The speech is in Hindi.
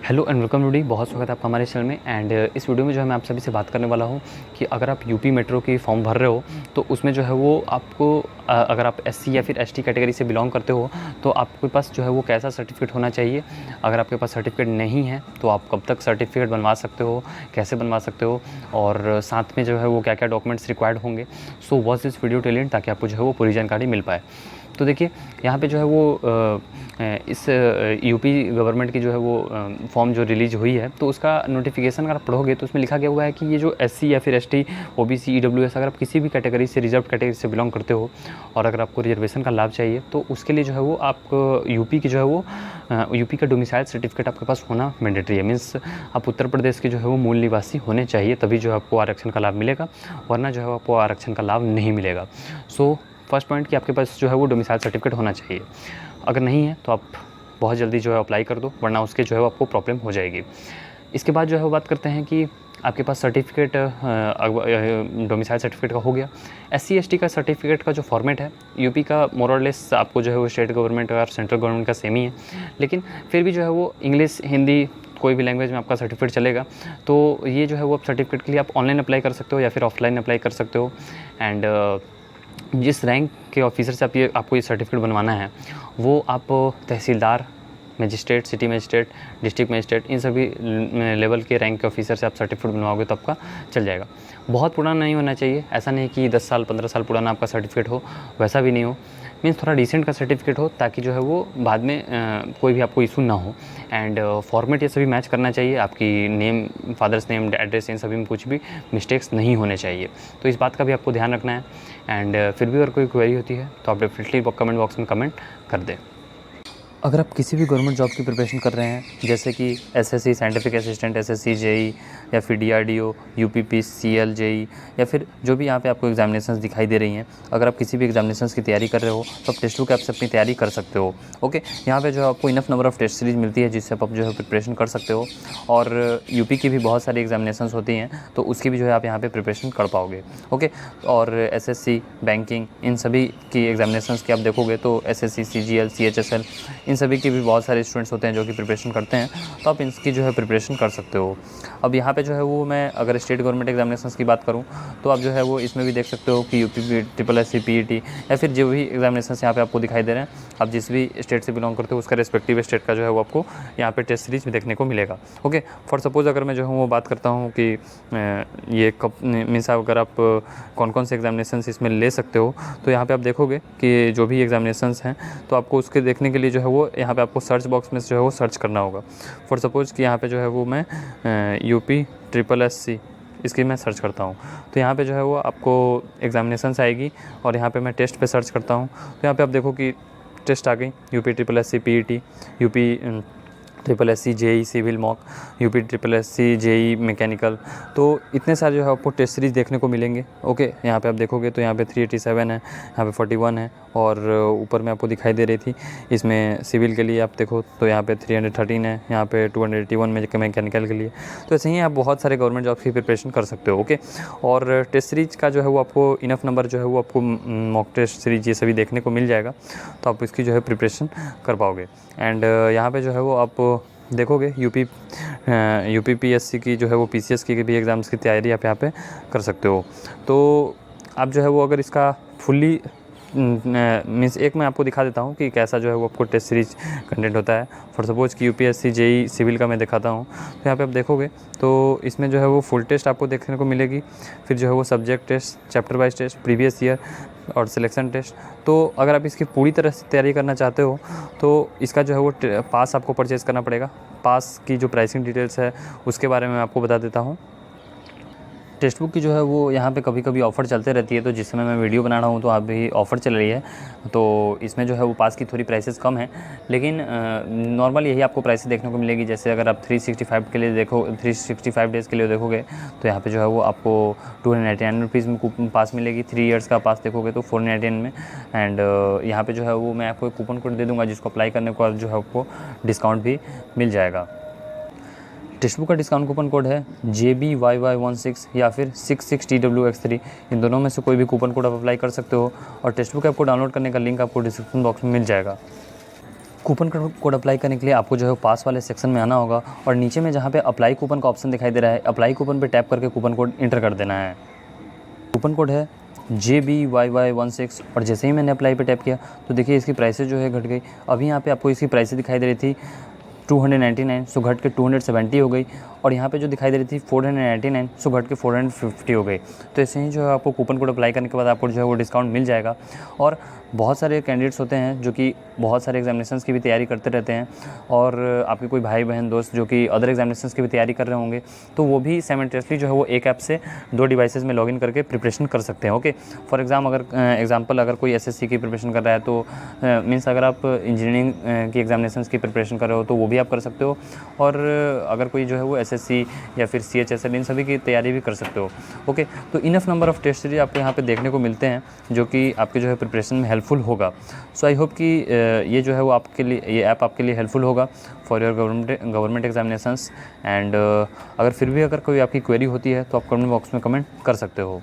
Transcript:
Hello and welcome today. बहुत स्वागत है आपका हमारे चैनल में। एंड इस वीडियो में जो है मैं आप सभी से बात करने वाला हूँ कि अगर आप यूपी मेट्रो की फॉर्म भर रहे हो तो उसमें जो है वो आपको अगर आप एससी या फिर एसटी कैटेगरी से बिलोंग करते हो तो आपके पास जो है वो कैसा सर्टिफिकेट होना चाहिए। अगर आपके पास सर्टिफिकेट नहीं है तो आप कब तक सर्टिफिकेट बनवा सकते हो, कैसे बनवा सकते हो, और साथ में जो है वो क्या क्या डॉक्यूमेंट्स रिक्वायर्ड होंगे। So watch this video till and ताकि आपको जो है वो पूरी जानकारी मिल पाए। तो देखिए यहाँ पे जो है वो इस यूपी गवर्नमेंट की जो है वो फॉर्म जो रिलीज़ हुई है तो उसका नोटिफिकेशन अगर आप पढ़ोगे तो उसमें लिखा गया हुआ है कि ये जो एससी या फिर एसटी, ओबीसी, ईडब्ल्यूएस, अगर आप किसी भी कैटेगरी से, रिजर्व कैटेगरी से बिलोंग करते हो और अगर आपको रिजर्वेशन का लाभ चाहिए तो उसके लिए जो है वो आप यूपी की जो है वो यूपी का डोमिसाइल सर्टिफिकेट आपके पास होना मैंडेटरी है। मीन्स आप उत्तर प्रदेश के जो है वो मूल निवासी होने चाहिए, तभी जो है आपको आरक्षण का लाभ मिलेगा, वरना जो है आपको आरक्षण का लाभ नहीं मिलेगा। सो फर्स्ट पॉइंट कि आपके पास जो है वो डोमिसाइल सर्टिफिकेट होना चाहिए। अगर नहीं है तो आप बहुत जल्दी जो है अप्लाई कर दो, वरना उसके जो है वो आपको प्रॉब्लम हो जाएगी। इसके बाद जो है वो बात करते हैं कि आपके पास सर्टिफिकेट डोमिसाइल सर्टिफिकेट का हो गया। एससी एसटी का सर्टिफिकेट का जो फॉर्मेट है यूपी का मोर और लेस आपको जो है वो स्टेट गवर्नमेंट और सेंट्रल गवर्नमेंट का सेम ही है, लेकिन फिर भी जो है वो इंग्लिश, हिंदी, कोई भी लैंग्वेज में आपका सर्टिफिकेट चलेगा। तो ये जो है वो सर्टिफिकेट के लिए आप ऑनलाइन अप्लाई कर सकते हो या फिर ऑफलाइन अप्लाई कर सकते हो। एंड जिस रैंक के ऑफिसर से आपको ये सर्टिफिकेट बनवाना है वो आप tehsildar, magistrate, city magistrate, district magistrate, इन सभी लेवल के रैंक के ऑफिसर से आप सर्टिफिकेट बनवाओगे तो आपका चल जाएगा। बहुत पुराना नहीं होना चाहिए, ऐसा नहीं कि 10 साल 15 साल पुराना आपका सर्टिफिकेट हो, वैसा भी नहीं हो। मीन्स थोड़ा डिसेंट का सर्टिफिकेट हो ताकि जो है वो बाद में कोई भी आपको इशू ना हो। एंड फॉर्मेट ये सभी मैच करना चाहिए, आपकी नेम, फादर्स नेम, एड्रेस, इन सभी में कुछ भी मिस्टेक्स नहीं होने चाहिए। तो इस बात का भी आपको ध्यान रखना है। एंड फिर भी अगर कोई क्वेरी होती है तो आप डेफिनेटली कमेंट बॉक्स में कमेंट कर दें। अगर आप किसी भी गवर्नमेंट जॉब की प्रिपरेशन कर रहे हैं जैसे कि SSC scientific assistant, SSC JE, या फिर डीआरडीओ, यूपीपी, सीएल जेई, या फिर जो भी यहाँ पे आपको एग्जामिनेशंस दिखाई दे रही हैं, अगर आप किसी भी एग्जामिनेशंस की तैयारी कर रहे हो तो आप टेस्ट बुक ऐप से अपनी तैयारी कर सकते हो। ओके, यहाँ पे जो है आपको enough number of test series मिलती है जिससे आप जो है प्रिपरेशन कर सकते हो। और यूपी की भी बहुत सारी एग्जामिनेशंस होती हैं तो उसकी भी जो है आप यहाँ पर प्रिपरेशन कर पाओगे। ओके, और एसएससी, बैंकिंग, इन सभी की एग्जामिनेशंस की आप देखोगे तो एसएससी, सीजीएल, सीएचएसएल, इन सभी के भी बहुत सारे स्टूडेंट्स होते हैं जो कि प्रिपरेशन करते हैं, तो आप इसकी जो है प्रिपरेशन कर सकते हो। अब यहाँ पे जो है वो मैं अगर स्टेट गवर्नमेंट एग्जामिनेशंस की बात करूँ तो आप जो है वो इसमें भी देख सकते हो कि UP, triple S C, PET, या फिर जो भी एग्जामिनेशंस यहाँ पे आपको दिखाई दे रहे हैं, आप जिस भी स्टेट से बिलोंग करते हो उसका रेस्पेक्टिव स्टेट का जो है वो आपको यहाँ पे टेस्ट सीरीज में देखने को मिलेगा। ओके, फॉर सपोज अगर मैं जो हूँ वो बात करता हूँ कि ये कब मीन्स अगर आप कौन कौन से एग्जामिनेशंस इसमें ले सकते हो, तो यहाँ पे आप देखोगे कि जो भी एग्जामिनेशंस हैं तो आपको उसके देखने के लिए जो है वो यहाँ पे आपको सर्च बॉक्स में जो है वो सर्च करना होगा। फॉर सपोज कि यहाँ पे जो है वो मैं यूपी ट्रिपल एस सी इसकी मैं सर्च करता हूँ तो यहाँ पे जो है वो आपको एग्जामिनेशंस आएगी और यहाँ पे मैं टेस्ट पे सर्च करता हूँ तो यहाँ पे आप देखो कि टेस्ट आ गई, UP triple S C PET, UP triple S C JE civil mock, UP triple S C JE mechanical, तो इतने सारे जो है आपको टेस्ट सीरीज़ देखने को मिलेंगे। ओके, यहाँ पे आप देखोगे तो यहाँ पे 387 है, यहाँ पे 41 है, और ऊपर में आपको दिखाई दे रही थी इसमें सिविल के लिए आप देखो तो यहाँ पे 313 है, यहाँ पे 281 में मैकेनिकल के लिए। तो ऐसे ही आप बहुत सारे गवर्नमेंट जॉब की प्रिपरेशन कर सकते हो। ओके, और टेस्ट सीरीज का जो है वो आपको इनफ नंबर जो है वो आपको मॉक टेस्ट सीरीज ये सभी देखने को मिल जाएगा, तो आप इसकी जो है प्रिपरेशन कर पाओगे। एंड यहाँ पे जो है वो आप देखोगे यूपी पीएससी की जो है वो पीसीएस की भी एग्ज़ाम्स की तैयारी आप यहाँ पे कर सकते हो। तो आप जो है वो अगर इसका फुल्ली मीन्स एक मैं आपको दिखा देता हूँ कि कैसा जो है वो आपको टेस्ट सीरीज कंटेंट होता है। फॉर सपोज कि यूपीएससी जेई सिविल का मैं दिखाता हूँ तो यहाँ पे आप देखोगे तो इसमें जो है वो फुल टेस्ट आपको देखने को मिलेगी, फिर जो है वो subject test, chapter wise test, previous year और सिलेक्शन टेस्ट। तो अगर आप इसकी पूरी तरह से तैयारी करना चाहते हो तो इसका जो है वो पास आपको परचेज़ करना पड़ेगा। पास की जो प्राइसिंग डिटेल्स है उसके बारे में मैं आपको बता देता हूँ। टेक्स्ट बुक की जो है वो यहाँ पे कभी कभी ऑफ़र चलते रहती है, तो जिस समय मैं वीडियो बना रहा हूँ तो अभी ऑफ़र चल रही है, तो इसमें जो है वो पास की थोड़ी प्राइसेस कम है, लेकिन नॉर्मल यही आपको प्राइसेस देखने को मिलेगी। जैसे अगर आप 365 के लिए 365 डेज़ के लिए देखोगे तो यहाँ पे जो है वो आपको 299 रुपीज़ में कूपन पास मिलेगी। 3 ईयर्स का पास देखोगे तो 499 में। एंड यहाँ पे जो है वो मैं आपको एक कूपन कोड दे दूँगा जिसको अप्लाई करने के बाद जो है आपको डिस्काउंट भी मिल जाएगा। टेक्स्ट बुक का डिस्काउंट कूपन कोड है JBYY16 या फिर 66TWX3। इन दोनों में से कोई भी कूपन कोड आप अप्लाई कर सकते हो और टेक्स्ट बुक ऐप को डाउनलोड करने का लिंक आपको डिस्क्रिप्शन बॉक्स में मिल जाएगा। कूपन कोड अप्लाई करने के लिए आपको जो है पास वाले सेक्शन में आना होगा और नीचे में जहाँ पे अप्लाई कूपन का ऑप्शन दिखाई दे रहा है, अप्लाई कूपन पे टैप करके कूपन कोड इंटर कर देना है। कूपन कोड है JBYY16 और जैसे ही मैंने अप्लाई पे टैप किया तो देखिए इसकी प्राइसेस जो है घट गई। अभी यहाँ पे आपको इसकी प्राइसेस दिखाई दे रही थी 299, सो घट के 270 हो गई और यहाँ पे जो दिखाई दे रही थी 499, सो घट के 450 हो गई। तो ऐसे ही जो है आपको कूपन कोड अप्लाई करने के बाद आपको जो है वो डिस्काउंट मिल जाएगा। और बहुत सारे कैंडिडेट्स होते हैं जो कि बहुत सारे एग्जामिनेशंस की भी तैयारी करते रहते हैं और आपके कोई भाई बहन दोस्त जो कि अदर एग्जामिनेशंस की भी तैयारी कर रहे होंगे तो वो भी साइमल्टेनियसली जो है वो एक ऐप से 2 डिवाइसेस में लॉगिन करके प्रिपरेशन कर सकते हैं। ओके, फॉर एग्जाम्पल अगर कोई SSC की प्रिपरेशन कर रहा है तो मीन्स अगर आप इंजीनियरिंग की एग्जामिनेशंस की प्रिपरेशन कर रहे हो तो वो भी आप कर सकते हो और अगर कोई जो है वो SSC या फिर CHSL इन सभी की तैयारी भी कर सकते हो। ओके, तो enough number of test series आपको यहाँ पे देखने को मिलते हैं जो कि आपके जो है प्रिपरेशन में हेल्पफुल होगा। सो आई होप कि ये जो है वो आपके लिए, ये ऐप आपके लिए हेल्पफुल होगा for your government examinations. And अगर फिर भी अगर कोई आपकी क्वेरी होती है तो आप कमेंट बॉक्स में कमेंट कर सकते हो।